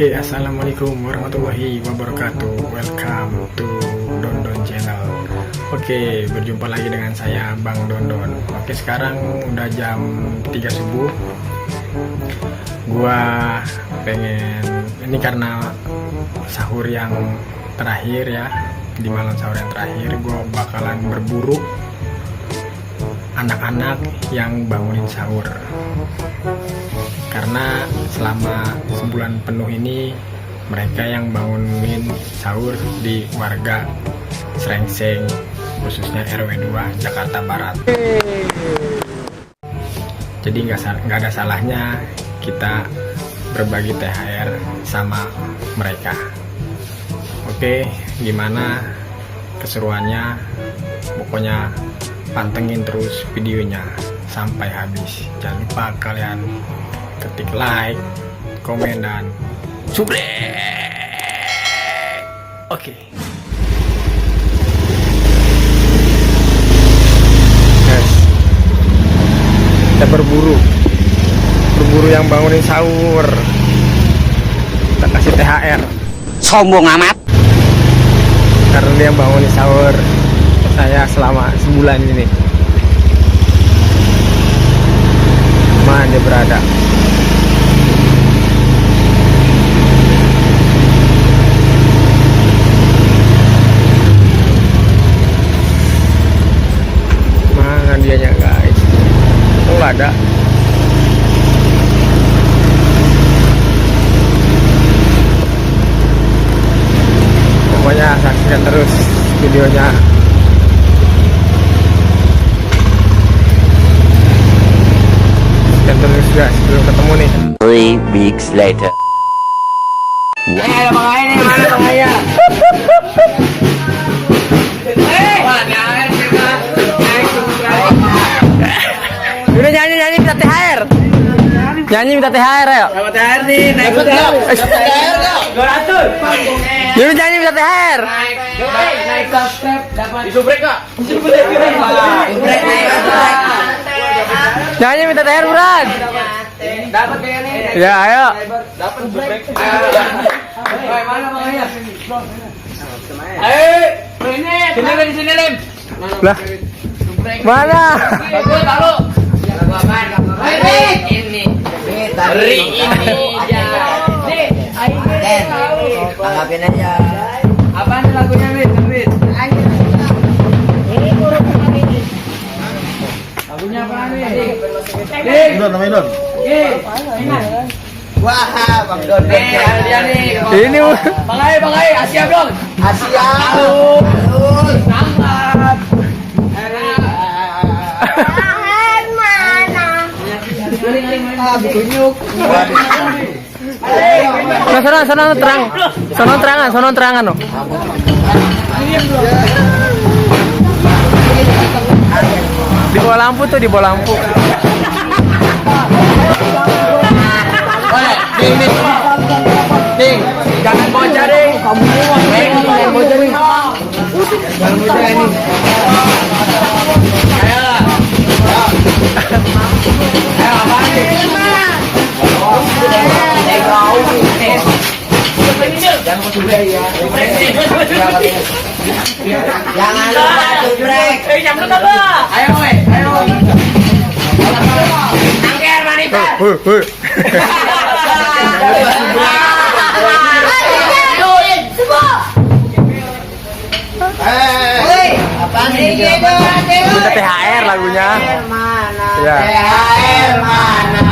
Oke, assalamualaikum warahmatullahi wabarakatuh. Welcome to Dondon Channel. Oke, berjumpa lagi dengan saya Bang Dondon. Oke, sekarang udah jam 3 subuh. Gua pengen, ini karena sahur yang terakhir ya, di malam sahur yang terakhir gua bakalan berburu anak-anak yang bangunin sahur. Karena selama sebulan penuh ini mereka yang bangunin sahur di warga Srengseng, khususnya RW 2 Jakarta Barat. Jadi nggak ada salahnya kita berbagi THR sama mereka. Oke, gimana keseruannya? Pokoknya pantengin terus videonya sampai habis. Jangan lupa kalian ketik like, komen, dan subscribe. Oke. Guys, kita berburu yang bangunin sahur. Kita kasih THR. Sombong amat. Karena dia yang bangunin sahur saya selama sebulan ini. Mana dia berada? Mana dianya guys? Oh, nggak ada. Pokoknya saksikan terus videonya. Saksikan terus guys, belum ketemu nih. 3 weeks later. Ada Bang Ayah nih, mana Bang Ayah? Udah nyanyi minta THR. Nyanyi minta THR ayo. Dapat THR nih, naik THR. THR enggak? 200. Yuk nyanyi minta THR. Naik subscribe dapat disubrek enggak? Disubrek. Nyanyi minta THR Buran. Dapat kayak nih. Ya ayo. Dapat subrek. Ayo, mana Bang Ayah? Ayo, sini Lim. Lah. Mana? Bagus, taruh. Ini. Hari ini Anggapin aja. apaan nih lagunya, Mit? Lagunya apaan nih? Don. Wah, Bang Don. Dia nih. Ini Bang Ayah, Asia dong. Asia. Selamat. Tunjuk. Sono terang. Sono terangan loh. Di bawah lampu tuh, di bawah lampu. Ding, jangan bocah ding. Jangan bocah ding. Jangan bocah ini. Ayo. Ayo apaan nih? Jangan subrek ya. Jangan lupa subrek. Jam berapa? Ayo. Angker manita. Apaan ini? Minta THR lagunya. Ya. THR mana?